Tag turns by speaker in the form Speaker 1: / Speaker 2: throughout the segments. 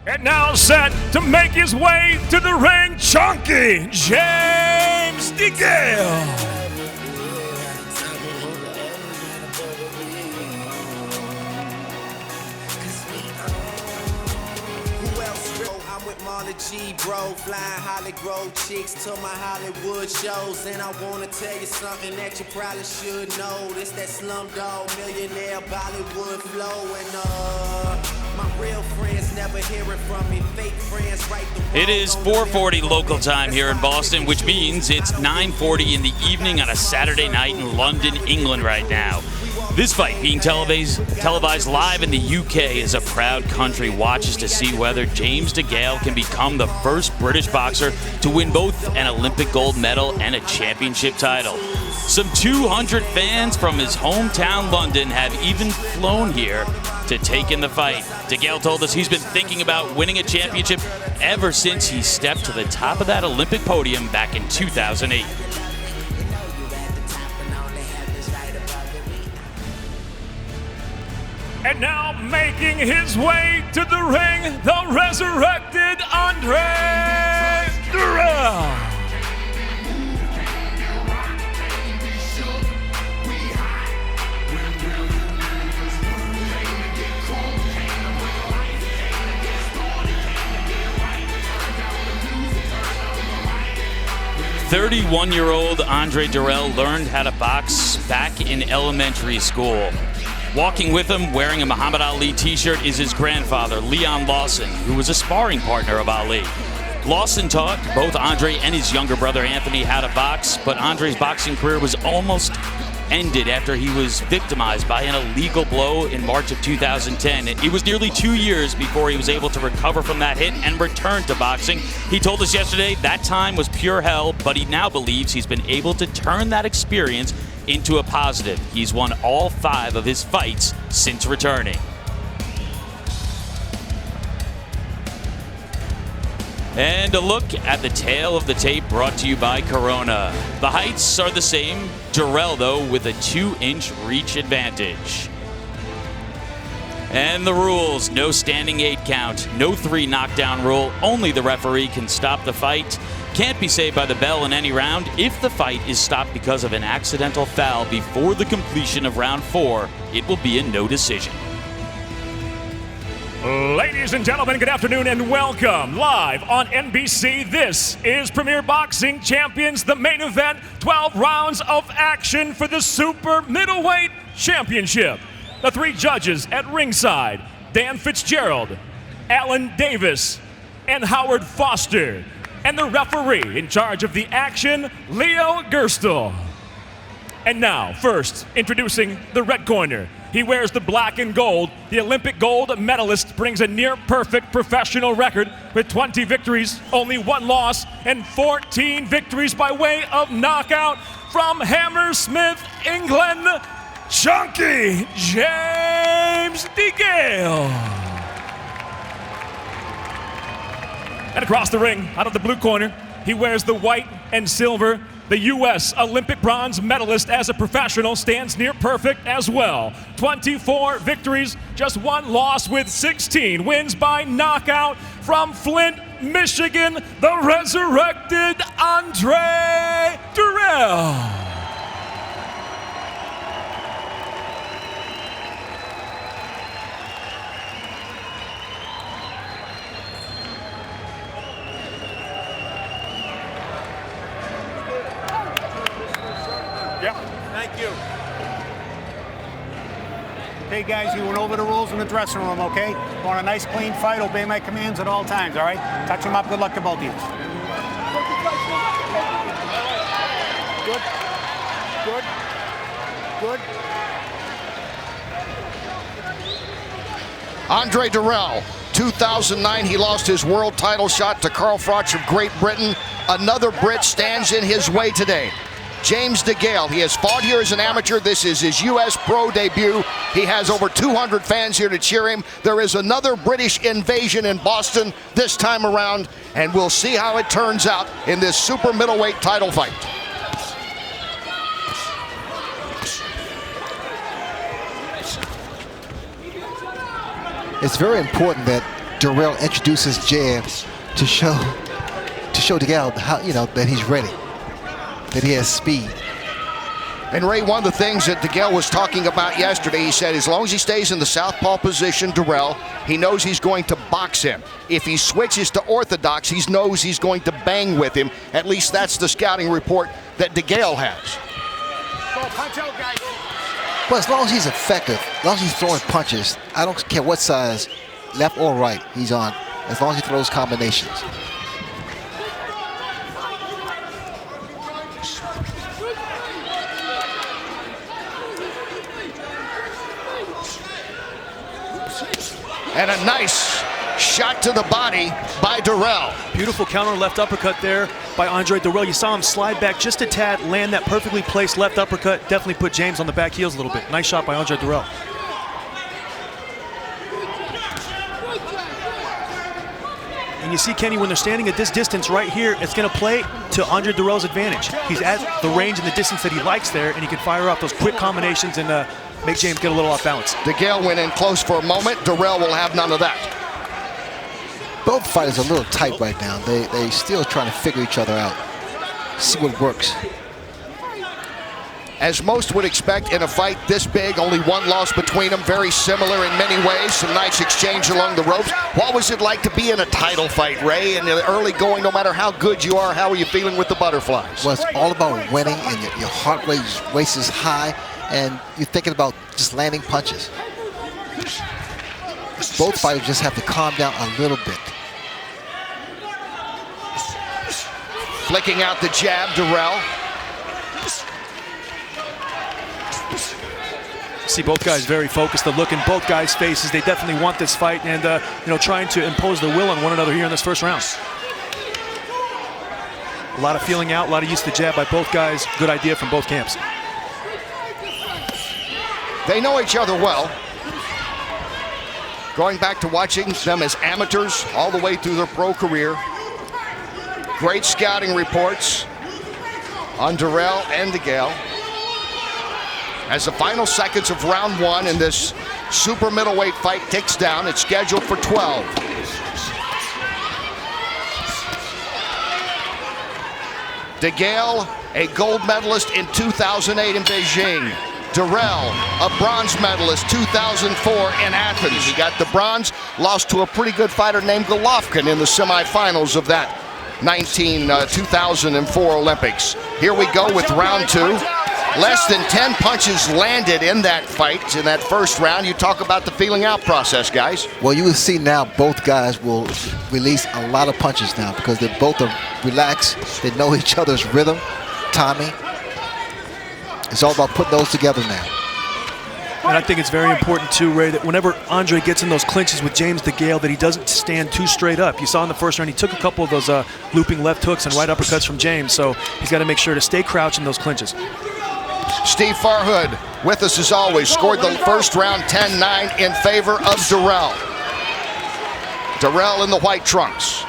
Speaker 1: And now set to make his way to the ring, Chunky James DeGale.
Speaker 2: G bro, flying Holly Grove chicks to my Hollywood shows. And I wanna tell you something that you probably should know. This that Slumdog Millionaire Bollywood flow. And my real friends never hearing from me. Fake friends right the wrong.
Speaker 3: It is 4:40 local time here in Boston, which means it's 9:40 in the evening on a Saturday night in London, England right now. This fight being televised live in the UK as a proud country watches to see whether James DeGale can become the first British boxer to win both an Olympic gold medal and a championship title. Some 200 fans from his hometown London have even flown here to take in the fight. DeGale told us he's been thinking about winning a championship ever since he stepped to the top of that Olympic podium back in 2008.
Speaker 1: And now making his way to the ring, the resurrected Dirrell.
Speaker 3: "31-year-old Andre Dirrell learned how to box back in elementary school. Walking with him, wearing a Muhammad Ali t-shirt, is his grandfather, Leon Lawson, who was a sparring partner of Ali. Lawson taught both Andre and his younger brother Anthony how to box, but Andre's boxing career was almost ended after he was victimized by an illegal blow in March of 2010. It was nearly 2 years before he was able to recover from that hit and return to boxing. He told us yesterday that time was pure hell, but he now believes he's been able to turn that experience into a positive. He's won all 5 of his fights since returning. And a look at the tail of the tape brought to you by Corona. The heights are the same. Dirrell, though, with a 2-inch reach advantage. And the rules: no standing 8 count, no 3 knockdown rule. Only the referee can stop the fight. Can't be saved by the bell in any round. If the fight is stopped because of an accidental foul before the completion of round 4, it will be a no decision.
Speaker 1: Ladies and gentlemen, good afternoon and welcome. Live on NBC, this is Premier Boxing Champions, the main event, 12 rounds of action for the Super Middleweight Championship. The 3 judges at ringside, Dan Fitzgerald, Alan Davis, and Howard Foster. And the referee in charge of the action, Leo Gerstel. And now, first, introducing the red corner. He wears the black and gold. The Olympic gold medalist brings a near-perfect professional record with 20 victories, only 1 loss, and 14 victories by way of knockout. From Hammersmith, England, Chunky James DeGale. And across the ring, out of the blue corner, he wears the white and silver. The U.S. Olympic bronze medalist as a professional stands near perfect as well. 24 victories, just 1 loss with 16 wins by knockout. From Flint, Michigan, the resurrected Andre Dirrell.
Speaker 4: Thank you. Hey guys, you went over the rules in the dressing room, okay? Want a nice clean fight, obey my commands at all times, all right? Touch them up, good luck to both of you. Good. Good. Good.
Speaker 5: Andre Dirrell, 2009, he lost his world title shot to Carl Froch of Great Britain. Another Brit stands in his way today. James DeGale, he has fought here as an amateur. This is his U.S. pro debut. He has over 200 fans here to cheer him. There is another British invasion in Boston this time around, and we'll see how it turns out in this super middleweight title fight.
Speaker 6: It's very important that Dirrell introduces jab to show DeGale how, you know, that he's ready, that he has speed.
Speaker 5: And Ray, one of the things that DeGale was talking about yesterday, he said as long as he stays in the southpaw position, Dirrell, he knows he's going to box him. If he switches to orthodox, he knows he's going to bang with him. At least that's the scouting report that DeGale has.
Speaker 6: Well, as long as he's effective, as long as he's throwing punches, I don't care what size, left or right, he's on, as long as he throws combinations.
Speaker 5: And a nice shot to the body by Dirrell.
Speaker 7: Beautiful counter left uppercut there by Andre Dirrell. You saw him slide back just a tad, land that perfectly placed left uppercut. Definitely put James on the back heels a little bit. Nice shot by Andre Dirrell. And you see, Kenny, when they're standing at this distance right here, it's going to play to Andre Dirrell's advantage. He's at the range and the distance that he likes there, and he can fire off those quick combinations and make James get a little off balance.
Speaker 5: DeGale went in close for a moment. Dirrell will have none of that.
Speaker 6: Both fighters are a little tight right now. They still trying to figure each other out, see what works.
Speaker 5: As most would expect in a fight this big, only one loss between them, very similar in many ways. Some nice exchange along the ropes. What was it like to be in a title fight, Ray? In the early going, no matter how good you are, how are you feeling with the butterflies?
Speaker 6: Well, it's all about winning, and your heart rate is high, and you're thinking about just landing punches. Both fighters just have to calm down a little bit.
Speaker 5: Flicking out the jab, Dirrell.
Speaker 7: See both guys very focused. The look in both guys' faces. They definitely want this fight, and you know, trying to impose their will on one another here in this first round. A lot of feeling out, a lot of use of the jab by both guys. Good idea from both camps.
Speaker 5: They know each other well. Going back to watching them as amateurs all the way through their pro career. Great scouting reports on Dirrell and DeGale. As the final seconds of round one in this super middleweight fight ticks down, it's scheduled for 12. DeGale, a gold medalist in 2008 in Beijing. Dirrell, a bronze medalist, 2004 in Athens. He got the bronze, lost to a pretty good fighter named Golovkin in the semifinals of that 2004 Olympics. Here we go with round two. Less than 10 punches landed in that fight, in that first round. You talk about the feeling out process, guys.
Speaker 6: Well, you will see now both guys will release a lot of punches now because they both are relaxed. They know each other's rhythm, timing. It's all about putting those together now.
Speaker 7: And I think it's very important too, Ray, that whenever Andre gets in those clinches with James DeGale, that he doesn't stand too straight up. You saw in the first round, he took a couple of those looping left hooks and right uppercuts from James, so he's got to make sure to stay crouched in those clinches.
Speaker 5: Steve Farhood with us as always. Scored the first round 10-9 in favor of Dirrell. Dirrell in the white trunks.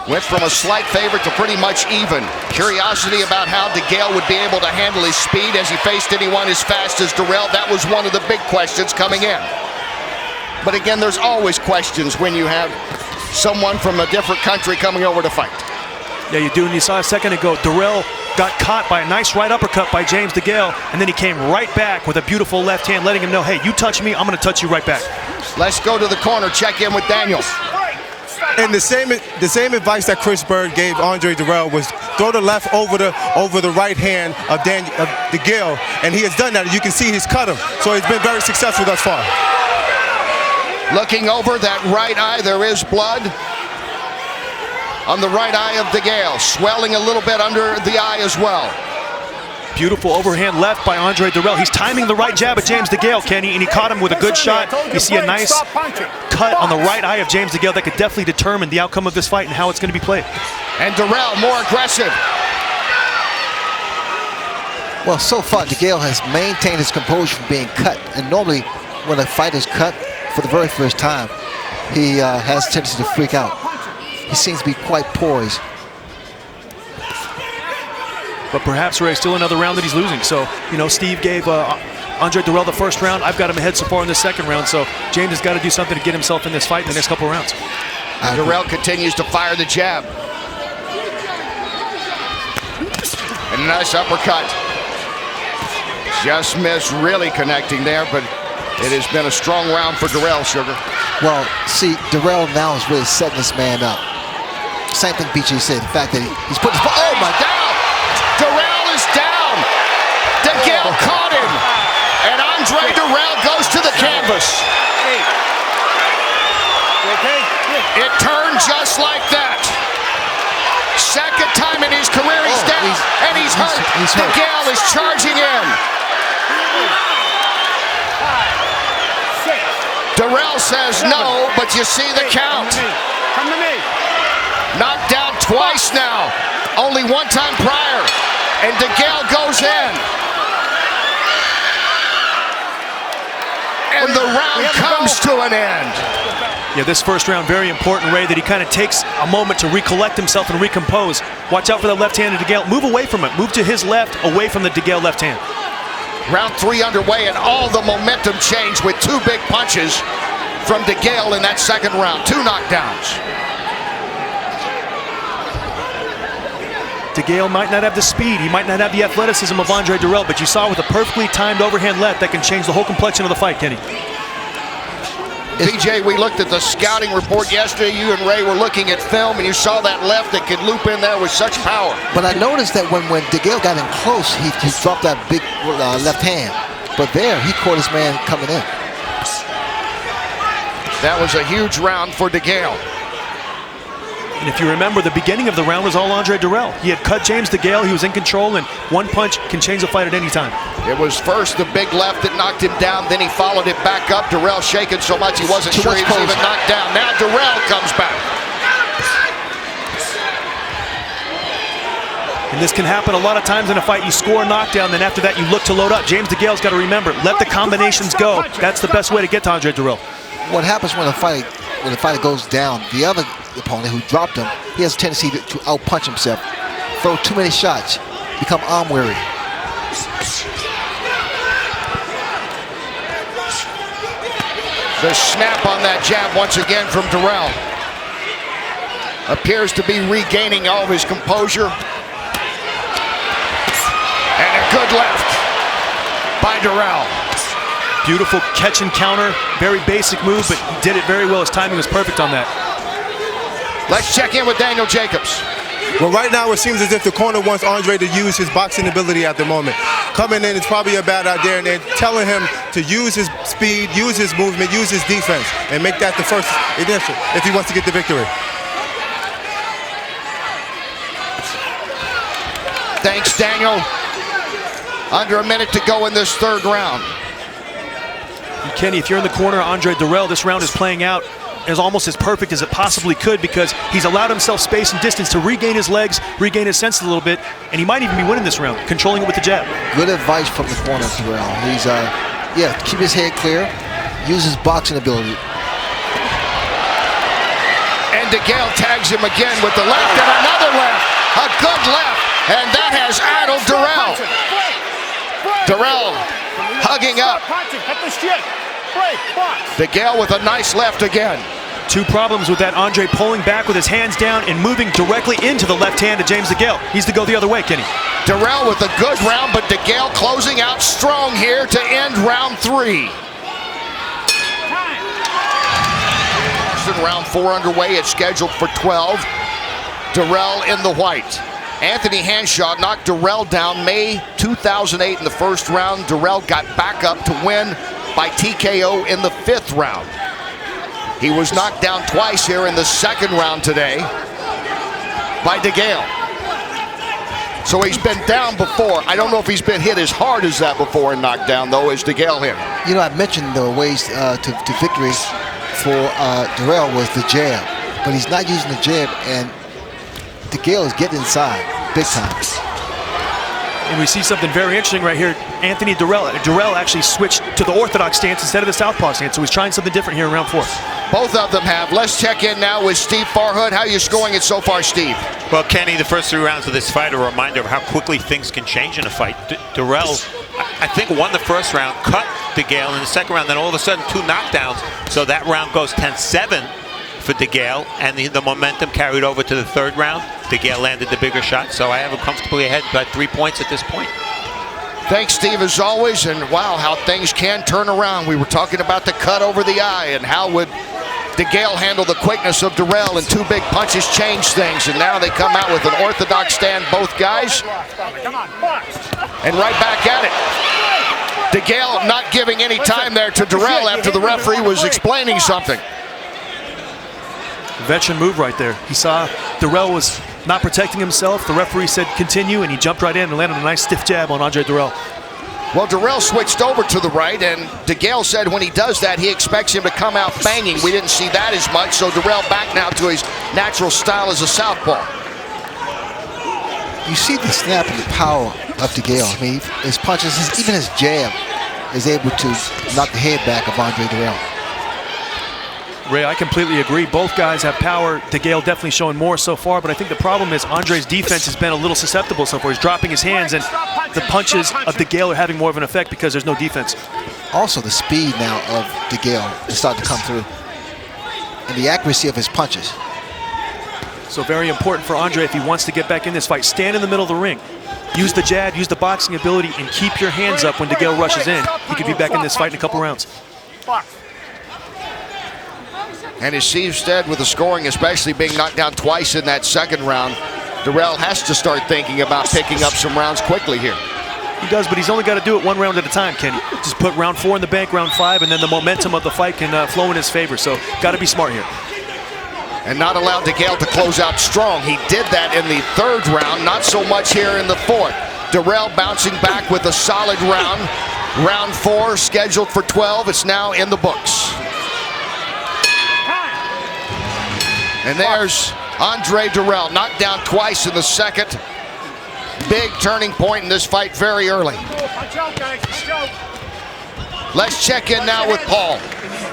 Speaker 5: Went from a slight favorite to pretty much even. Curiosity about how DeGale would be able to handle his speed as he faced anyone as fast as Dirrell. That was one of the big questions coming in. But again, there's always questions when you have someone from a different country coming over to fight.
Speaker 7: Yeah, you do, and you saw a second ago, Dirrell got caught by a nice right uppercut by James DeGale, and then he came right back with a beautiful left hand, letting him know, hey, you touch me, I'm going to touch you right back.
Speaker 5: Let's go to the corner, check in with Daniel.
Speaker 8: And the same advice that Chris Bird gave Andre Dirrell was throw the left over the right hand of DeGale, and he has done that. You can see he's cut him, so he's been very successful thus far.
Speaker 5: Looking over that right eye, there is blood on the right eye of DeGale, swelling a little bit under the eye as well.
Speaker 7: Beautiful overhand left by Andre Dirrell. He's timing the right jab at James DeGale, Kenny, and he caught him with a good shot. You see a nice cut on the right eye of James DeGale that could definitely determine the outcome of this fight and how it's going to be played.
Speaker 5: And Dirrell more aggressive.
Speaker 6: Well, so far, DeGale has maintained his composure from being cut. And normally, when a fight is cut for the very first time, he has a tendency to freak out. He seems to be quite poised.
Speaker 7: But perhaps, Ray, still another round that he's losing. So, you know, Steve gave Andre Dirrell the first round. I've got him ahead so far in the second round, so James has got to do something to get himself in this fight in the next couple of rounds.
Speaker 5: Dirrell continues to fire the jab. And a nice uppercut. Just missed really connecting there, but it has been a strong round for Dirrell, Sugar.
Speaker 6: Well, see, Dirrell now is really setting this man up. Same thing BJ said, the fact that he's putting his... Oh, my God!
Speaker 5: Dirrell is down! DeGale caught him! And Andre Dirrell goes to the canvas. It turned just like that. Second time in his career he's down, and he's hurt. DeGale is charging in. Dirrell says no, but you see the count.
Speaker 4: Come to me.
Speaker 5: Knocked down twice now. Only one time prior. And DeGale goes in. And the round comes to an end.
Speaker 7: Yeah, this first round, very important, Ray, that he kind of takes a moment to recollect himself and recompose. Watch out for the left-handed DeGale. Move away from it. Move to his left, away from the DeGale left hand.
Speaker 5: Round 3 underway, and all the momentum changed with 2 big punches from DeGale in that second round. 2 knockdowns.
Speaker 7: DeGale might not have the speed, he might not have the athleticism of Andre Dirrell, but you saw with a perfectly timed overhand left that can change the whole complexion of the fight, Kenny.
Speaker 5: BJ, we looked at the scouting report yesterday. You and Ray were looking at film, and you saw that left that could loop in there with such power.
Speaker 6: But I noticed that when DeGale got in close, he dropped that big left hand. But there, he caught his man coming in.
Speaker 5: That was a huge round for DeGale.
Speaker 7: And if you remember, the beginning of the round was all Andre Dirrell. He had cut James DeGale, he was in control, and one punch can change the fight at any time.
Speaker 5: It was first the big left that knocked him down, then he followed it back up. Dirrell shaking so much he wasn't sure he was even knocked down. Now Dirrell comes back.
Speaker 7: And this can happen a lot of times in a fight. You score a knockdown, then after that you look to load up. James DeGale's got to remember, let the combinations go. That's the best way to get to Andre Dirrell.
Speaker 6: What happens when the fighter goes down, the other opponent who dropped him, he has a tendency to outpunch himself, throw too many shots, become arm weary.
Speaker 5: The snap on that jab once again from Dirrell. Appears to be regaining all of his composure. And a good left by Dirrell.
Speaker 7: Beautiful catch and counter, very basic move, but he did it very well. His timing was perfect on that.
Speaker 5: Let's check in with Daniel Jacobs.
Speaker 8: Well, right now it seems as if the corner wants Andre to use his boxing ability at the moment. Coming in is probably a bad idea, and they're telling him to use his speed, use his movement, use his defense, and make that the first initial if he wants to get the victory.
Speaker 5: Thanks, Daniel. Under a minute to go in this third round.
Speaker 7: And Kenny, if you're in the corner of Andre Dirrell, this round is playing out as almost as perfect as it possibly could because he's allowed himself space and distance to regain his legs, regain his sense a little bit, and he might even be winning this round, controlling it with the jab.
Speaker 6: Good advice from the corner of Dirrell. He's, keep his head clear, use his boxing ability.
Speaker 5: And DeGale tags him again with the left and another left. A good left, and that has addled Dirrell. Dirrell hugging up. DeGale with a nice left again.
Speaker 7: 2 problems with that. Andre pulling back with his hands down and moving directly into the left hand of James DeGale. Needs to go the other way, Kenny.
Speaker 5: Dirrell with a good round, but DeGale closing out strong here to end round 3. Round 4 underway. It's scheduled for 12. Dirrell in the white. Anthony Hanshaw knocked Dirrell down May 2008 in the first round. Dirrell got back up to win by TKO in the 5th round. He was knocked down twice here in the 2nd round today by DeGale. So he's been down before. I don't know if he's been hit as hard as that before and knocked down, though, as DeGale hit.
Speaker 6: You know, I mentioned the ways to victory for Dirrell was the jab, but he's not using the jab, and DeGale is getting inside big time.
Speaker 7: And we see something very interesting right here. Anthony Dirrell actually switched to the orthodox stance instead of the southpaw stance, so he's trying something different here in round 4.
Speaker 5: Both of them have. Let's check in now with Steve Farhood. How are you scoring it so far, Steve?
Speaker 9: Well, Kenny, the first 3 rounds of this fight are a reminder of how quickly things can change in a fight. Dirrell I think, won the first round, cut DeGale in the second round, then all of a sudden 2 knockdowns. So that round goes 10-7 for DeGale, and the momentum carried over to the third round. DeGale landed the bigger shot, so I have him comfortably ahead by 3 points at this point.
Speaker 5: Thanks, Steve, as always, and wow, how things can turn around. We were talking about the cut over the eye, and how would DeGale handle the quickness of Dirrell, and 2 big punches change things, and now they come out with an orthodox stand, both guys, and right back at it. DeGale not giving any time there to Dirrell after the referee was explaining something.
Speaker 7: Veteran move right there. He saw Dirrell was not protecting himself. The referee said continue, and he jumped right in and landed a nice stiff jab on Andre Dirrell.
Speaker 5: Well, Dirrell switched over to the right, and DeGale said when he does that, he expects him to come out banging. We didn't see that as much, so Dirrell back now to his natural style as a southpaw.
Speaker 6: You see the snap and the power of DeGale. I mean, his punches, even his jab, is able to knock the head back of Andre Dirrell.
Speaker 7: Ray, I completely agree. Both guys have power. DeGale definitely showing more so far, but I think the problem is Andre's defense has been a little susceptible so far. He's dropping his hands, and the punches of DeGale are having more of an effect because there's no defense.
Speaker 6: Also, the speed now of DeGale is starting to come through, and the accuracy of his punches.
Speaker 7: So very important for Andre if he wants to get back in this fight. Stand in the middle of the ring. Use the jab, use the boxing ability, and keep your hands up when DeGale rushes in. He could be back in this fight in a couple rounds.
Speaker 5: And as Steve said, with the scoring especially being knocked down twice in that second round, Dirrell has to start thinking about picking up some rounds quickly here.
Speaker 7: He does, but he's only got to do it 1 round at a time, Kenny. Just put round 4 in the bank, round 5, and then the momentum of the fight can flow in his favor. So got to be smart here.
Speaker 5: And not allow DeGale to close out strong. He did that in the 3rd round, not so much here in the 4th. Dirrell bouncing back with a solid round. Round 4 scheduled for 12. It's now in the books. And there's Andre Dirrell, knocked down twice in the 2nd. Big turning point in this fight very early. Let's check in now with Paul.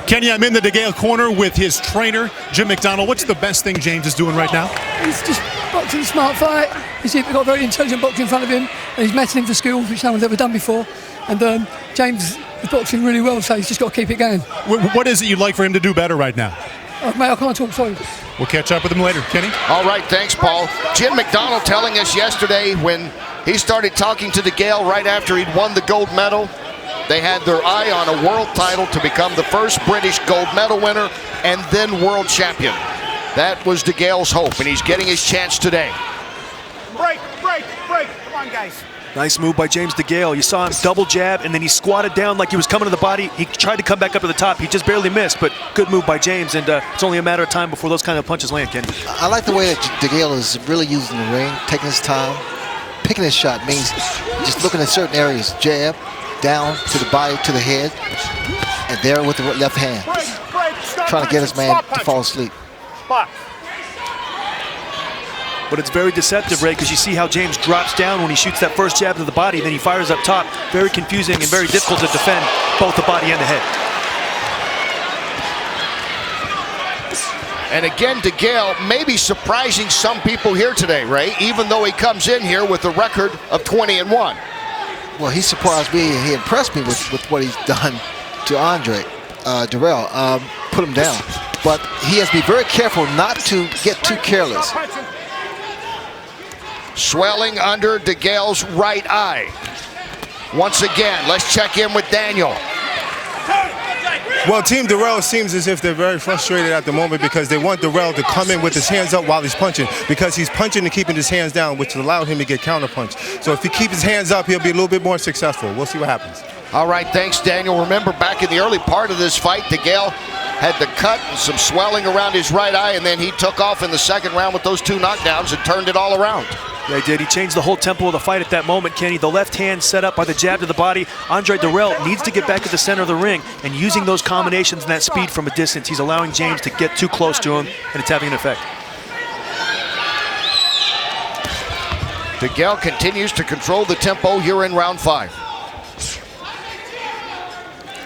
Speaker 1: Kenny, I'm in the DeGale corner with his trainer, Jim McDonald. What's the best thing James is doing right now?
Speaker 10: He's just boxing a smart fight. He's got a very intelligent boxer in front of him, and he's meting him for skills, which no one's ever done before. And James is boxing really well, so he's just got to keep it going.
Speaker 1: What is it you'd like for him to do better right now?
Speaker 10: Oh, mate, I can't talk, sorry.
Speaker 1: We'll catch up with him later. Kenny?
Speaker 5: All right, thanks, Paul. Jim McDonald telling us yesterday when he started talking to DeGale right after he'd won the gold medal, they had their eye on a world title to become the first British gold medal winner and then world champion. That was DeGale's hope, and he's getting his chance today.
Speaker 4: Break. Come on, guys.
Speaker 7: Nice move by James DeGale. You saw him double jab, and then he squatted down like he was coming to the body. He tried to come back up to the top. He just barely missed, but good move by James, and it's only a matter of time before those kind of punches land, Kenny.
Speaker 6: I like the way that DeGale is really using the ring, taking his time. Picking his shot means just looking at certain areas. Jab, down to the body, to the head, and there with the left hand. Trying to get his man to fall asleep.
Speaker 7: But it's very deceptive, Ray, because you see how James drops down when he shoots that first jab to the body, then he fires up top. Very confusing and very difficult to defend both the body and the head.
Speaker 5: And again, DeGale maybe surprising some people here today, Ray, even though he comes in here with a record of 20-1.
Speaker 6: Well, he surprised me and he impressed me with what he's done to Andre Dirrell. Put him down. But he has to be very careful not to get too careless.
Speaker 5: Swelling under DeGale's right eye. Once again, let's check in with Daniel.
Speaker 8: Well, Team Dirrell seems as if they're very frustrated at the moment because they want Dirrell to come in with his hands up while he's punching, because he's punching and keeping his hands down, which allowed him to get counterpunched. So if he keeps his hands up, he'll be a little bit more successful. We'll see what happens.
Speaker 5: All right, thanks, Daniel. Remember, back in the early part of this fight, DeGale had the cut and some swelling around his right eye, and then he took off in the 2nd round with those 2 knockdowns and turned it all around.
Speaker 7: Yeah, he did. He changed the whole tempo of the fight at that moment, Kenny. The left hand set up by the jab to the body. Andre Dirrell needs to get back to the center of the ring, and using those combinations and that speed from a distance, he's allowing James to get too close to him, and it's having an effect.
Speaker 5: DeGale continues to control the tempo here in round 5.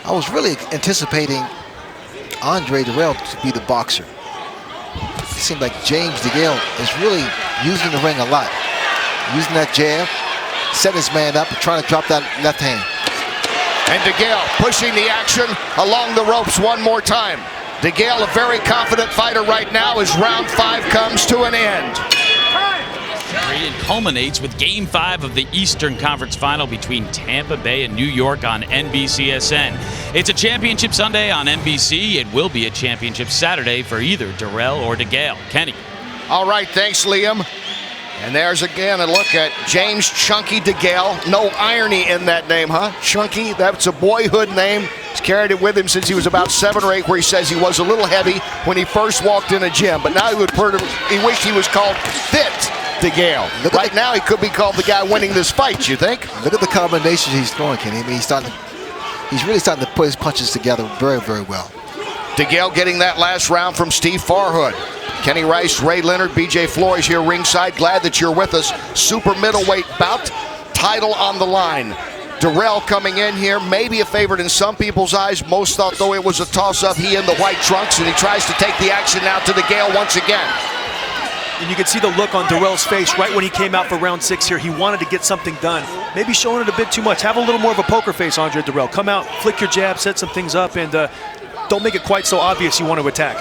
Speaker 6: I was really anticipating Andre Dirrell to be the boxer. It seemed like James DeGale is really using the ring a lot. Using that jab, setting his man up and trying to drop that left hand.
Speaker 5: And DeGale pushing the action along the ropes one more time. DeGale, a very confident fighter right now as round 5 comes to an end.
Speaker 3: It culminates with Game 5 of the Eastern Conference Final between Tampa Bay and New York on NBCSN. It's a championship Sunday on NBC. It will be a championship Saturday for either Dirrell or DeGale. Kenny.
Speaker 5: All right, thanks, Liam. And there's again a look at James Chunky DeGale. No irony in that name, huh? Chunky, that's a boyhood name. He's carried it with him since he was about 7 or 8, where he says he was a little heavy when he first walked in a gym. But now he wished he was called Fit DeGale. Right now he could be called the guy winning this fight, you think?
Speaker 6: Look at the combinations he's throwing, Kenny. I mean, he's really starting to put his punches together very, very well.
Speaker 5: DeGale getting that last round from Steve Farhood. Kenny Rice, Ray Leonard, BJ Flores here ringside. Glad that you're with us. Super middleweight bout, title on the line. Dirrell coming in here, maybe a favorite in some people's eyes. Most thought, though, it was a toss-up. He in the white trunks, and he tries to take the action now to DeGale once again.
Speaker 7: And you can see the look on Dirrell's face right when he came out for round 6 here. He wanted to get something done. Maybe showing it a bit too much. Have a little more of a poker face, Andre Dirrell. Come out, flick your jab, set some things up, and don't make it quite so obvious you want to attack.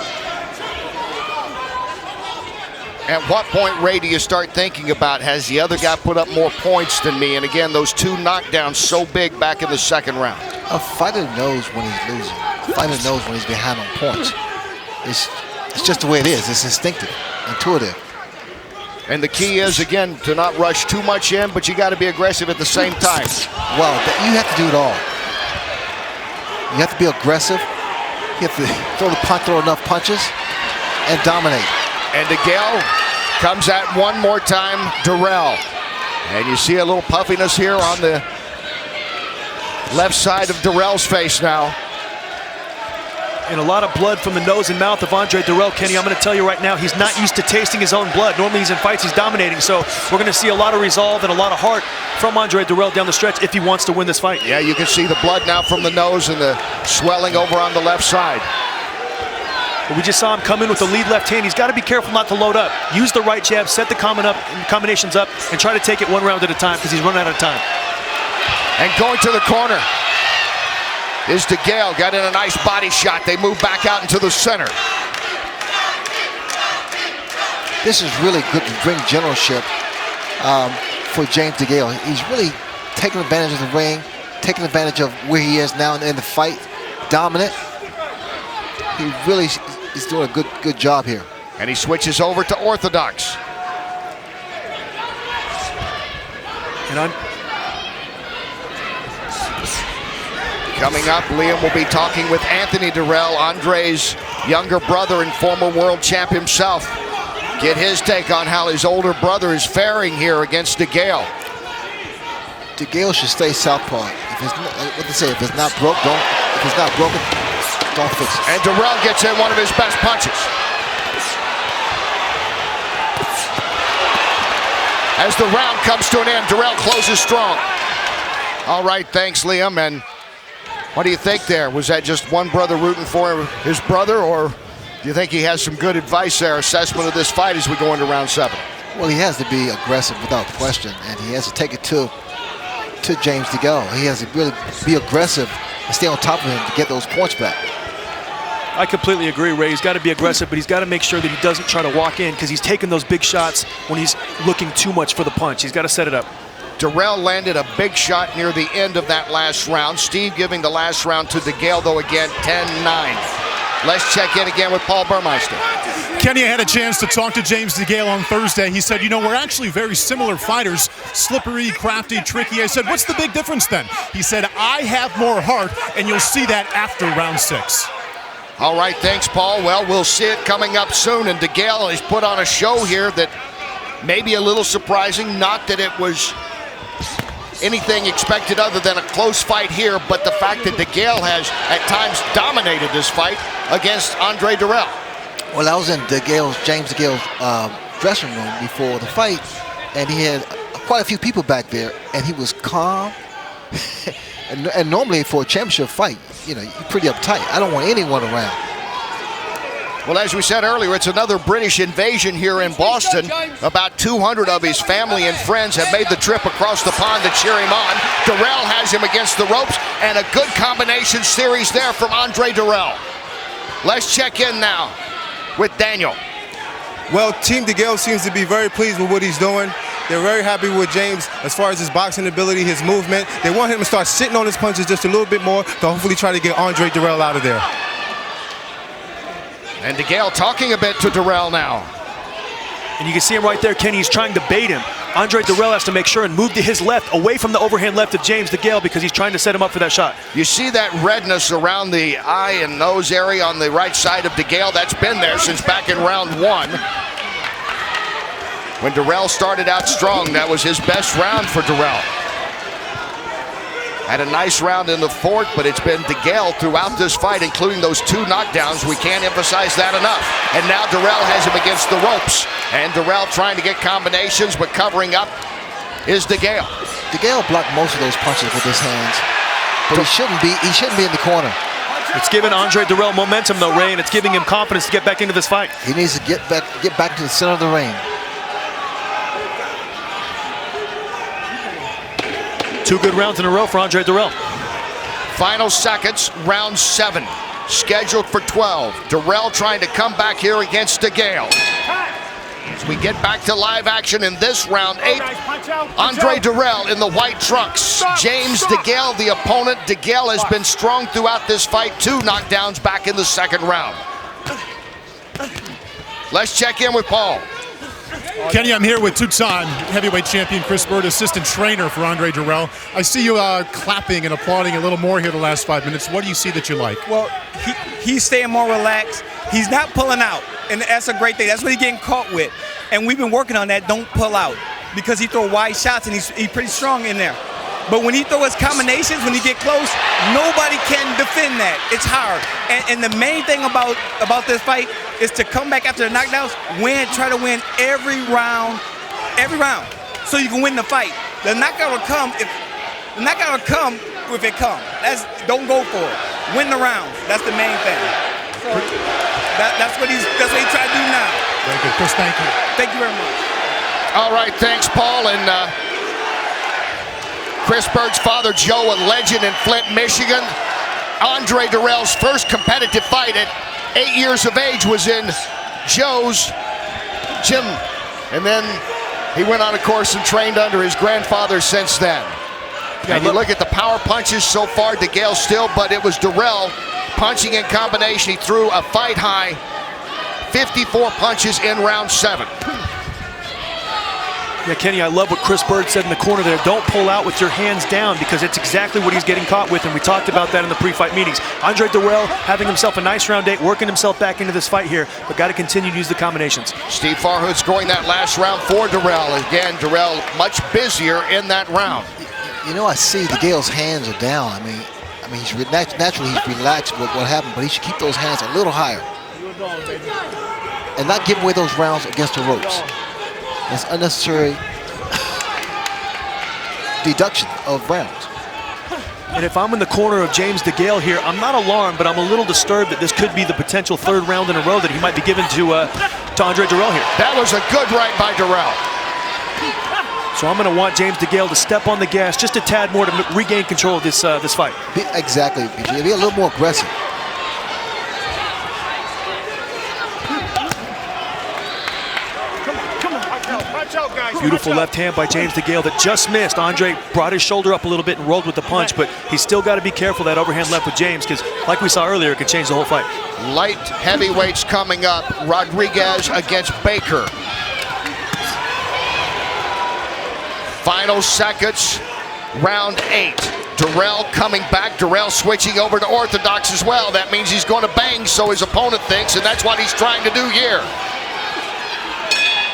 Speaker 5: At what point, Ray, do you start thinking about, has the other guy put up more points than me? And again, those 2 knockdowns so big back in the second round.
Speaker 6: A fighter knows when he's losing. A fighter knows when he's behind on points. It's just the way it is. It's instinctive, intuitive.
Speaker 5: And the key is, again, to not rush too much in, but you got to be aggressive at the same time.
Speaker 6: Well, you have to do it all. You have to be aggressive. You have to throw enough punches and dominate.
Speaker 5: And DeGale comes at one more time, Dirrell. And you see a little puffiness here on the left side of Dirrell's face now.
Speaker 7: And a lot of blood from the nose and mouth of Andre Dirrell. Kenny, I'm going to tell you right now, he's not used to tasting his own blood. Normally he's in fights, he's dominating. So we're going to see a lot of resolve and a lot of heart from Andre Dirrell down the stretch if he wants to win this fight.
Speaker 5: Yeah, you can see the blood now from the nose and the swelling over on the left side.
Speaker 7: But we just saw him come in with the lead left hand. He's got to be careful not to load up. Use the right jab, set the combinations up, and try to take it 1 round at a time because he's running out of time.
Speaker 5: And going to the corner is DeGale. Got in a nice body shot. They move back out into the center.
Speaker 6: This is really good to bring generalship for James DeGale. He's really taking advantage of the ring, taking advantage of where he is now in the fight. Dominant. He really is doing a good job here.
Speaker 5: And he switches over to orthodox.
Speaker 7: And
Speaker 5: coming up, Liam will be talking with Anthony Dirrell, Andre's younger brother and former world champ himself. Get his take on how his older brother is faring here against DeGale.
Speaker 6: DeGale should stay southpaw. If it's not broken, don't fix it.
Speaker 5: And Dirrell gets in one of his best punches. As the round comes to an end, Dirrell closes strong. All right, thanks, Liam. And what do you think there? Was that just one brother rooting for his brother, or do you think he has some good advice there, assessment of this fight as we go into round 7?
Speaker 6: Well, he has to be aggressive without question, and he has to take it to James DeGale. He has to really be aggressive and stay on top of him to get those points back.
Speaker 7: I completely agree, Ray. He's got to be aggressive, but he's got to make sure that he doesn't try to walk in because he's taking those big shots when he's looking too much for the punch. He's got to set it up.
Speaker 5: Dirrell landed a big shot near the end of that last round. Steve giving the last round to DeGale, though, again, 10-9. Let's check in again with Paul Burmeister.
Speaker 11: Kenny, I had a chance to talk to James DeGale on Thursday. He said, we're actually very similar fighters. Slippery, crafty, tricky. I said, what's the big difference then? He said, I have more heart, and you'll see that after round 6.
Speaker 5: All right, thanks, Paul. Well, we'll see it coming up soon, and DeGale has put on a show here that may be a little surprising. Not that it was anything expected other than a close fight here, but the fact that DeGale has, at times, dominated this fight against Andre Dirrell.
Speaker 6: Well, I was in James DeGale's dressing room before the fight, and he had quite a few people back there, and he was calm. and normally for a championship fight, you're pretty uptight. I don't want anyone around.
Speaker 5: Well, as we said earlier, it's another British invasion here in Boston. About 200 of his family and friends have made the trip across the pond to cheer him on. Dirrell has him against the ropes, and a good combination series there from Andre Dirrell. Let's check in now with Daniel.
Speaker 8: Well, Team DeGale seems to be very pleased with what he's doing. They're very happy with James as far as his boxing ability, his movement. They want him to start sitting on his punches just a little bit more to hopefully try to get Andre Dirrell out of there.
Speaker 5: And DeGale talking a bit to Dirrell now.
Speaker 7: And you can see him right there, Kenny. He's trying to bait him. Andre Dirrell has to make sure and move to his left, away from the overhand left of James DeGale, because he's trying to set him up for that shot.
Speaker 5: You see that redness around the eye and nose area on the right side of DeGale? That's been there since back in round 1. When Dirrell started out strong, that was his best round for Dirrell. Had a nice round in the 4th, but it's been DeGale throughout this fight, including those 2 knockdowns. We can't emphasize that enough. And now Dirrell has him against the ropes. And Dirrell trying to get combinations, but covering up is DeGale.
Speaker 6: DeGale blocked most of those punches with his hands, but he shouldn't be in the corner.
Speaker 7: It's giving Andre Dirrell momentum though, Ray, and it's giving him confidence to get back into this fight.
Speaker 6: He needs to get back to the center of the ring.
Speaker 7: 2 good rounds in a row for Andre Dirrell.
Speaker 5: Final seconds, round 7, scheduled for 12. Dirrell trying to come back here against DeGale. As we get back to live action in this round 8, Andre Dirrell in the white trunks. James DeGale, the opponent. DeGale has been strong throughout this fight. 2 knockdowns back in the 2nd round. Let's check in with Paul.
Speaker 11: Kenny, I'm here with 2-time heavyweight champion Chris Byrd, assistant trainer for Andre Dirrell. I see you clapping and applauding a little more here the last 5 minutes. What do you see that you like?
Speaker 12: Well, he's staying more relaxed. He's not pulling out, and that's a great thing. That's what he's getting caught with. And we've been working on that, don't pull out, because he throw wide shots, and he's pretty strong in there. But when he throw his combinations, when he get close, nobody can defend that. It's hard. And the main thing about this fight is to come back after the knockdowns, try to win every round, so you can win the fight. The knockout will come if it comes. Don't go for it. Win the rounds. That's the main thing. So that's what he's trying to do now.
Speaker 11: Very good, Chris. Thank you.
Speaker 12: Thank you very much.
Speaker 5: All right, thanks, Paul. And Chris Byrd's father, Joe, a legend in Flint, Michigan. Andre Dirrell's first competitive fight at 8 years of age was in Joe's gym. And then he went on a course and trained under his grandfather since then. And you look at the power punches so far, DeGale still, but it was Dirrell punching in combination. He threw a fight-high 54 punches in round 7.
Speaker 7: Yeah, Kenny, I love what Chris Byrd said in the corner there. Don't pull out with your hands down, because it's exactly what he's getting caught with, and we talked about that in the pre-fight meetings. Andre Dirrell having himself a nice round 8, working himself back into this fight here, but got to continue to use the combinations.
Speaker 5: Steve Farhood scoring that last round for Dirrell. Again, Dirrell much busier in that round.
Speaker 6: You know, I see DeGale's hands are down. I mean, he's naturally he's relaxed with what happened, but he should keep those hands a little higher and not give away those rounds against the ropes. That's unnecessary deduction of rounds.
Speaker 7: And if I'm in the corner of James DeGale here, I'm not alarmed, but I'm a little disturbed that this could be the potential 3rd round in a row that he might be given to Andre Dirrell here.
Speaker 5: That was a good right by Dirrell.
Speaker 7: So I'm going to want James DeGale to step on the gas just a tad more to regain control of this fight.
Speaker 6: Exactly, BG. Be a little more aggressive.
Speaker 7: Beautiful left hand by James DeGale that just missed. Andre brought his shoulder up a little bit and rolled with the punch, but he's still got to be careful that overhand left with James, because like we saw earlier, it could change the whole fight.
Speaker 5: Light heavyweights coming up. Rodriguez against Baker. Final seconds, round 8. Dirrell coming back. Dirrell switching over to orthodox as well. That means he's going to bang, so his opponent thinks, and that's what he's trying to do here.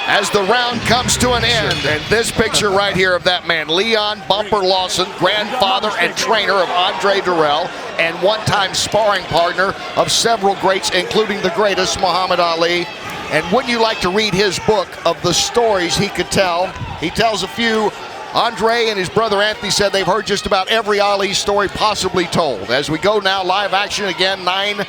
Speaker 5: As the round comes to an end, and this picture right here of that man, Leon Bumper Lawson, grandfather and trainer of Andre Dirrell, and one-time sparring partner of several greats, including the greatest, Muhammad Ali. And wouldn't you like to read his book of the stories he could tell? He tells a few. Andre and his brother Anthony said they've heard just about every Ali story possibly told. As we go now, live action again, 9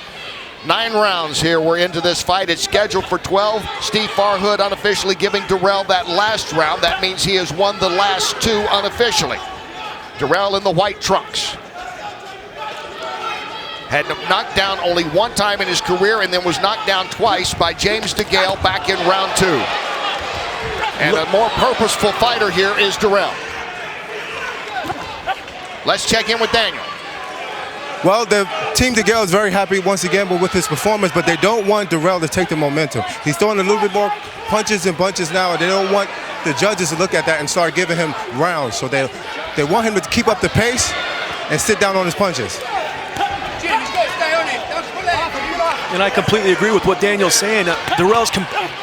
Speaker 5: 9 rounds here. We're into this fight. It's scheduled for 12. Steve Farhood unofficially giving Dirrell that last round. That means he has won the last 2 unofficially. Dirrell in the white trunks. Had knocked down only 1 time in his career and then was knocked down twice by James DeGale back in round 2. And a more purposeful fighter here is Dirrell. Let's check in with Daniel.
Speaker 8: Well, the team DeGale is very happy once again with his performance, but they don't want Dirrell to take the momentum. He's throwing a little bit more punches and bunches now, and they don't want the judges to look at that and start giving him rounds. So they want him to keep up the pace and sit down on his punches.
Speaker 7: And I completely agree with what Daniel's saying. Dirrell's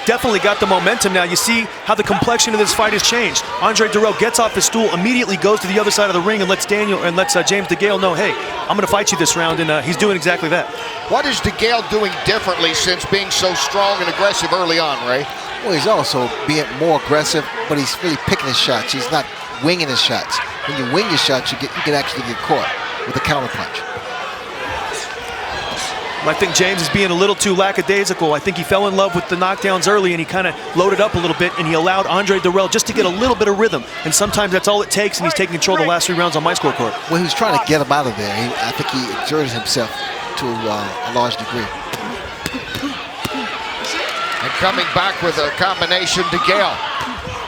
Speaker 7: definitely got the momentum now. You see how the complexion of this fight has changed. Andre Dirrell gets off his stool, immediately goes to the other side of the ring and lets James DeGale know, hey, I'm going to fight you this round, and he's doing exactly that.
Speaker 5: What is DeGale doing differently since being so strong and aggressive early on, Ray?
Speaker 6: Well, he's also being more aggressive, but he's really picking his shots. He's not winging his shots. When you wing your shots, you can actually get caught with a counter punch.
Speaker 7: I think James is being a little too lackadaisical. I think he fell in love with the knockdowns early, and he kind of loaded up a little bit, and he allowed Andre Dirrell just to get a little bit of rhythm. And sometimes that's all it takes, and he's taking control of the last 3 rounds on my scorecard.
Speaker 6: Well, he was trying to get him out of there. I think he exerted himself to a large degree.
Speaker 5: And coming back with a combination, DeGale.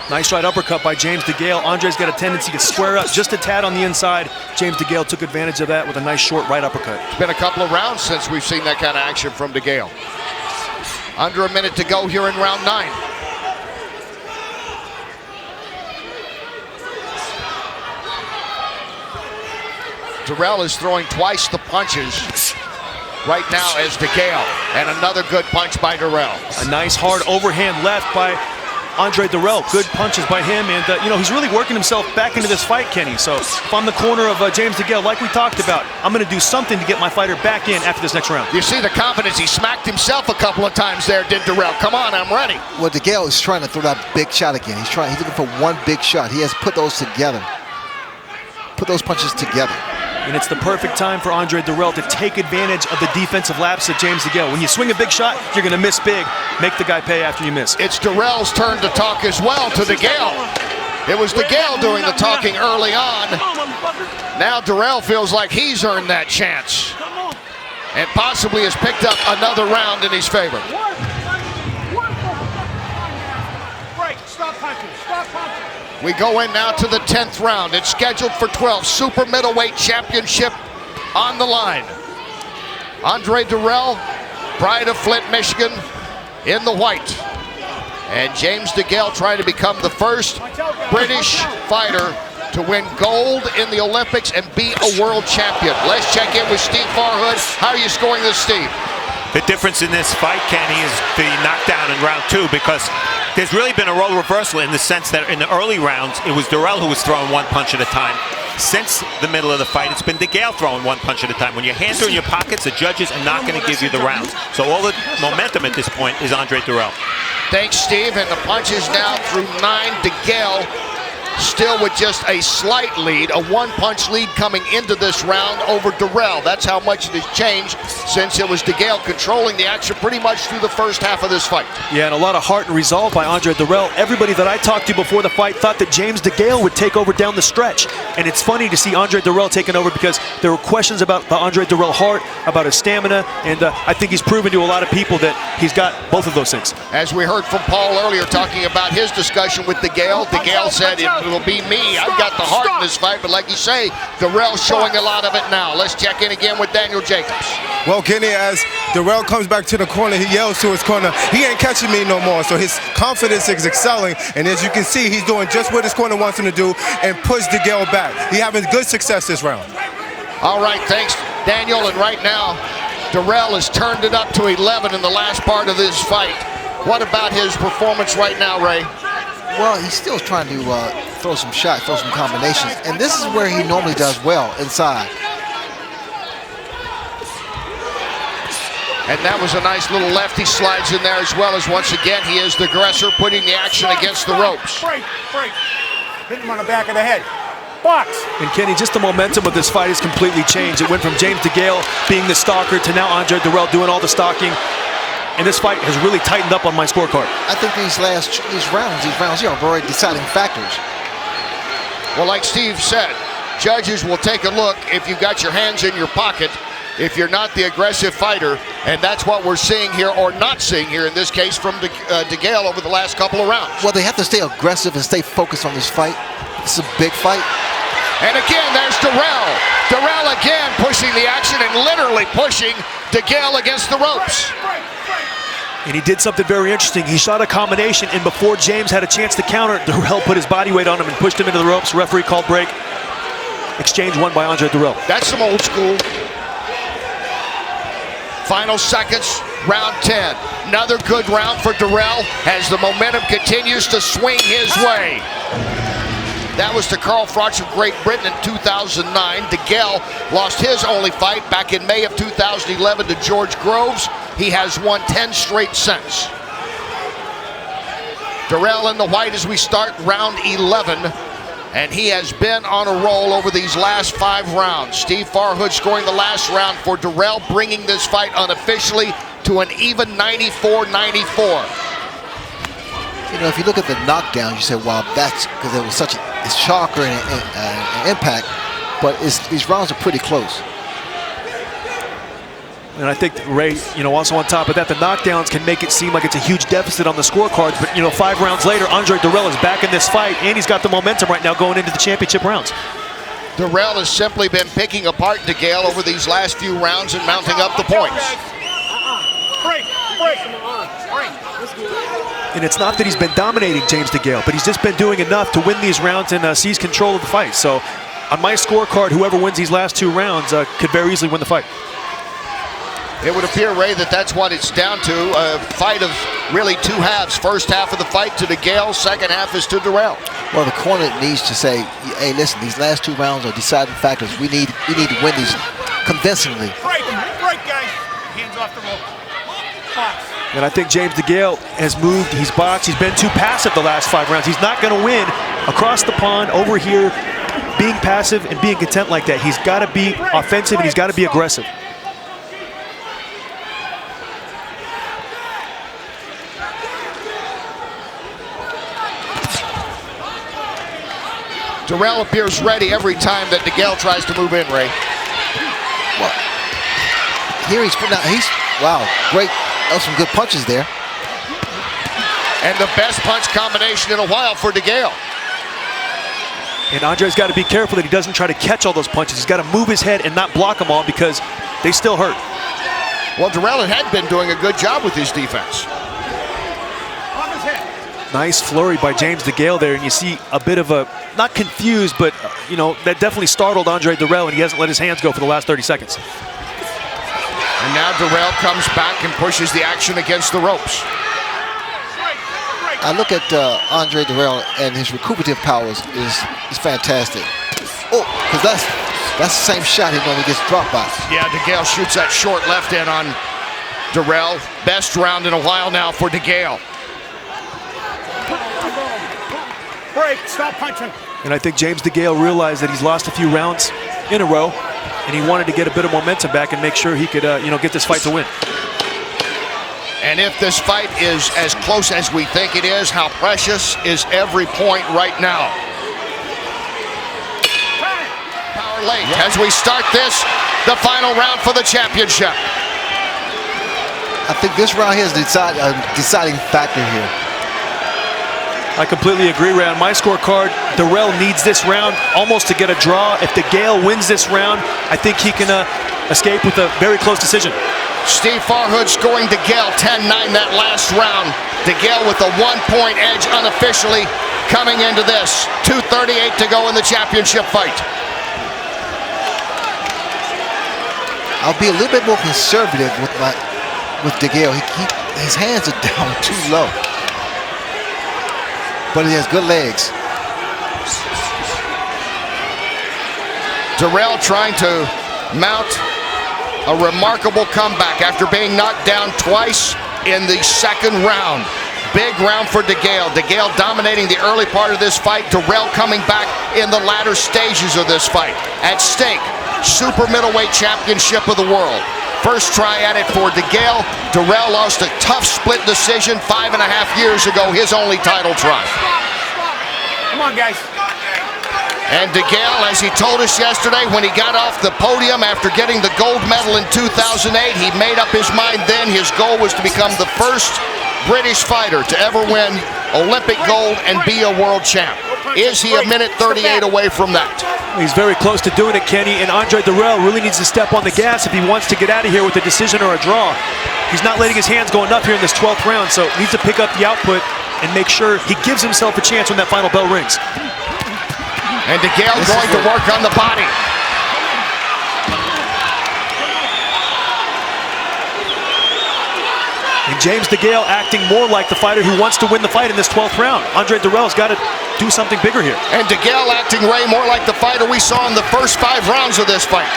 Speaker 7: Nice right uppercut by James DeGale. Andre's got a tendency to square up just a tad on the inside. James DeGale took advantage of that with a nice short right uppercut.
Speaker 5: It's been a couple of rounds since we've seen that kind of action from DeGale. Under a minute to go here in round 9. Dirrell is throwing twice the punches right now as DeGale. And another good punch by Dirrell.
Speaker 7: A nice hard overhand left by Andre Dirrell. Good punches by him, and he's really working himself back into this fight, Kenny. So if I'm the corner of James DeGale, like we talked about, I'm going to do something to get my fighter back in after this next round.
Speaker 5: You see the confidence. He smacked himself a couple of times there, did Dirrell. Come on, I'm ready.
Speaker 6: Well, DeGale is trying to throw that big shot again. He's looking for one big shot. He has put those together. Put those punches together.
Speaker 7: And it's the perfect time for Andre Dirrell to take advantage of the defensive lapse of James DeGale. When you swing a big shot, you're going to miss big. Make the guy pay after you miss.
Speaker 5: It's Dirrell's turn to talk as well to DeGale. It was DeGale doing the talking early on. Now Dirrell feels like he's earned that chance. And possibly has picked up another round in his favor.
Speaker 4: Break, stop punching, stop punching.
Speaker 5: We go in now to the 10th round. It's scheduled for 12. Super middleweight championship on the line. Andre Dirrell, pride of Flint, Michigan, in the white. And James DeGale trying to become the first British fighter to win gold in the Olympics and be a world champion. Let's check in with Steve Farhood. How are you scoring this, Steve?
Speaker 9: The difference in this fight, Kenny, is the knockdown in round 2, because there's really been a role reversal in the sense that in the early rounds, it was Dirrell who was throwing 1 punch at a time. Since the middle of the fight, it's been DeGale throwing 1 punch at a time. When your hands are in your pockets, the judges are not going to give you the rounds. So all the momentum at this point is Andre Dirrell.
Speaker 5: Thanks, Steve. And the punches now through 9. DeGale still with just a slight lead, a 1-punch lead coming into this round over Dirrell. That's how much it has changed since it was DeGale controlling the action pretty much through the first half of this fight.
Speaker 7: Yeah, and a lot of heart and resolve by Andre Dirrell. Everybody that I talked to before the fight thought that James DeGale would take over down the stretch. And it's funny to see Andre Dirrell taking over, because there were questions about the Andre Dirrell heart, about his stamina, and I think he's proven to a lot of people that he's got both of those things.
Speaker 5: As we heard from Paul earlier talking about his discussion with DeGale, DeGale said it'll be me. I've got the heart in this fight, but like you say, Dirrell's showing a lot of it now. Let's check in again with Daniel Jacobs.
Speaker 8: Well, Kenny, as Dirrell comes back to the corner, he yells to his corner, he ain't catching me no more. So his confidence is excelling, and as you can see, he's doing just what his corner wants him to do and push DeGale back. He's having good success this round.
Speaker 5: All right, thanks, Daniel. And right now, Dirrell has turned it up to 11 in the last part of this fight. What about his performance right now, Ray?
Speaker 6: Well, he's still trying to throw some shots, throw some combinations, and this is where he normally does well, inside.
Speaker 5: And that was a nice little left. He slides in there as well, as once again he is the aggressor, putting the action against the ropes.
Speaker 4: Break, break. Hit him on the back of the head.
Speaker 11: Box.
Speaker 7: And Kenny, just the momentum of this fight has completely changed. It went from James DeGale being the stalker to now Andre Dirrell doing all the stalking. And this fight has really tightened up on my scorecard.
Speaker 6: I think these rounds here are very deciding factors.
Speaker 5: Well, like Steve said, judges will take a look if you've got your hands in your pocket, if you're not the aggressive fighter, and that's what we're seeing here, or not seeing here in this case from DeGale over the last couple of rounds.
Speaker 6: Well, they have to stay aggressive and stay focused on this fight. This is a big fight.
Speaker 5: And again, there's Dirrell. Dirrell again pushing the action and literally pushing DeGale against the ropes.
Speaker 7: And he did something very interesting. He shot a combination, and before James had a chance to counter, Dirrell put his body weight on him and pushed him into the ropes. Referee called break. Exchange won by Andre Dirrell.
Speaker 5: That's some old school. Final seconds, round 10. Another good round for Dirrell as the momentum continues to swing his way. That was to Carl Froch of Great Britain in 2009. DeGale lost his only fight back in May of 2011 to George Groves. He has won 10 straight since. Dirrell in the white as we start round 11. And he has been on a roll over these last 5 rounds. Steve Farhood scoring the last round for Dirrell, bringing this fight unofficially to an even 94-94.
Speaker 6: You know, if you look at the knockdowns, you say, wow, that's because it was such a shocker and impact, but these rounds are pretty close.
Speaker 7: And I think Ray, also on top of that, the knockdowns can make it seem like it's a huge deficit on the scorecards. But 5 rounds later, Andre Dirrell is back in this fight, and he's got the momentum right now going into the championship rounds.
Speaker 5: Dirrell has simply been picking apart DeGale over these last few rounds and mounting up the points.
Speaker 11: Break.
Speaker 7: And it's not that he's been dominating James DeGale, but he's just been doing enough to win these rounds and seize control of the fight. So on my scorecard, whoever wins these last 2 rounds could very easily win the fight.
Speaker 5: It would appear, Ray, that that's what it's down to. A fight of really 2 halves. First half of the fight to DeGale, second half is to Dirrell.
Speaker 6: Well, the corner needs to say, hey, listen, these last 2 rounds are deciding factors. We need to win these convincingly.
Speaker 11: Break, guys. Hands off the rope. Box.
Speaker 7: And I think James DeGale has moved, he's boxed, he's been too passive the last 5 rounds. He's not going to win across the pond, over here, being passive and being content like that. He's got to be offensive and he's got to be aggressive.
Speaker 5: Dirrell appears ready every time that DeGale tries to move in, Ray.
Speaker 6: Well, here wow, great. That was some good punches there.
Speaker 5: And the best punch combination in a while for DeGale.
Speaker 7: And Andre's got to be careful that he doesn't try to catch all those punches. He's got to move his head and not block them all because they still hurt.
Speaker 5: Well, Dirrell had been doing a good job with his defense.
Speaker 7: Nice flurry by James DeGale there, and you see a bit of a, not confused, but that definitely startled Andre Dirrell, and he hasn't let his hands go for the last 30 seconds.
Speaker 5: And now Dirrell comes back and pushes the action against the ropes.
Speaker 6: I look at Andre Dirrell, and his recuperative powers is fantastic. Oh, because that's the same shot he normally gets dropped by.
Speaker 5: Yeah, DeGale shoots that short left in on Dirrell. Best round in a while now for DeGale.
Speaker 11: Break, stop punching.
Speaker 7: And I think James DeGale realized that he's lost a few rounds in a row, and he wanted to get a bit of momentum back and make sure he could, get this fight to win.
Speaker 5: And if this fight is as close as we think it is, how precious is every point right now? Power late as we start this, the final round for the championship.
Speaker 6: I think this round here is a deciding factor here.
Speaker 7: I completely agree, Ray. On my scorecard, Dirrell needs this round almost to get a draw. If DeGale wins this round, I think he can escape with a very close decision.
Speaker 5: Steve Farhood scoring DeGale 10-9 that last round. DeGale with a 1-point edge unofficially coming into this. 2:38 to go in the championship fight.
Speaker 6: I'll be a little bit more conservative with DeGale. His hands are down too low. But he has good legs.
Speaker 5: Dirrell trying to mount a remarkable comeback after being knocked down twice in the second round. Big round for DeGale. DeGale dominating the early part of this fight. Dirrell coming back in the latter stages of this fight. At stake, super middleweight championship of the world. First try at it for DeGale. Dirrell lost a tough split decision 5.5 years ago, his only title try.
Speaker 4: Come on, guys.
Speaker 5: And DeGale, as he told us yesterday, when he got off the podium after getting the gold medal in 2008, he made up his mind then. His goal was to become the first British fighter to ever win Olympic gold and be a world champ. Is he a minute 38 away from that?
Speaker 7: He's very close to doing it, Kenny, and Andre Dirrell really needs to step on the gas if he wants to get out of here with a decision or a draw. He's not letting his hands go enough here in this 12th round, so needs to pick up the output and make sure he gives himself a chance when that final bell rings.
Speaker 5: And DeGale going to work on the body.
Speaker 7: And James DeGale acting more like the fighter who wants to win the fight in this 12th round. Andre Dirrell's got to do something bigger here.
Speaker 5: And DeGale acting way more like the fighter we saw in the first 5 rounds of this fight.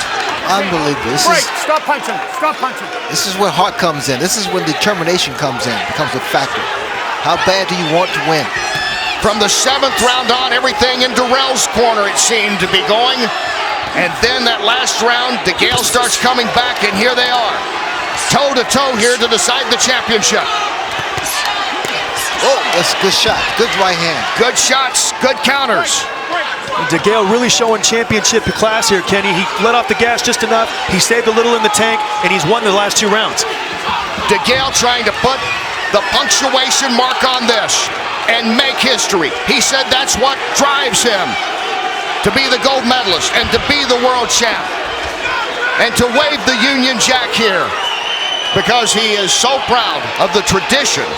Speaker 6: Unbelievable.
Speaker 4: Stop punching. Stop punching.
Speaker 6: This is where heart comes in. This is when determination comes in, becomes a factor. How bad do you want to win?
Speaker 5: From the 7th round on, everything in Dirrell's corner, it seemed to be going. And then that last round, DeGale starts coming back, and here they are. Toe-to-toe here to decide the championship.
Speaker 6: Oh, that's a good shot. Good right hand.
Speaker 5: Good shots, good counters.
Speaker 7: And DeGale really showing championship class here, Kenny. He let off the gas just enough. He saved a little in the tank, and he's won the last 2 rounds.
Speaker 5: DeGale trying to put the punctuation mark on this and make history. He said that's what drives him to be the gold medalist and to be the world champ and to wave the Union Jack here because he is so proud of the tradition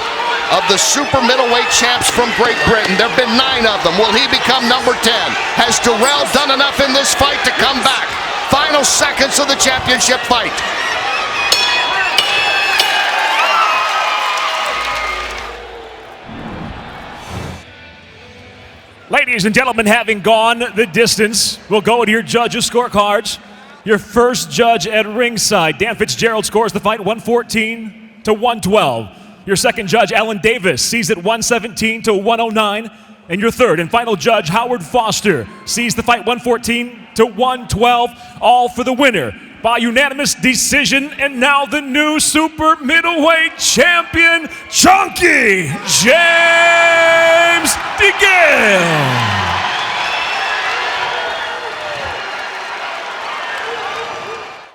Speaker 5: of the super middleweight champs from Great Britain. There have been 9 of them. Will he become number 10? Has Dirrell done enough in this fight to come back? Final seconds of the championship fight.
Speaker 1: Ladies and gentlemen, having gone the distance, we'll go to your judges' scorecards. Your first judge at ringside, Dan Fitzgerald, scores the fight 114 to 112. Your second judge, Alan Davis, sees it 117 to 109. And your third and final judge, Howard Foster, sees the fight 114 to 112, all for the winner by unanimous decision. And now the new super middleweight champion, Chunky James DeGale.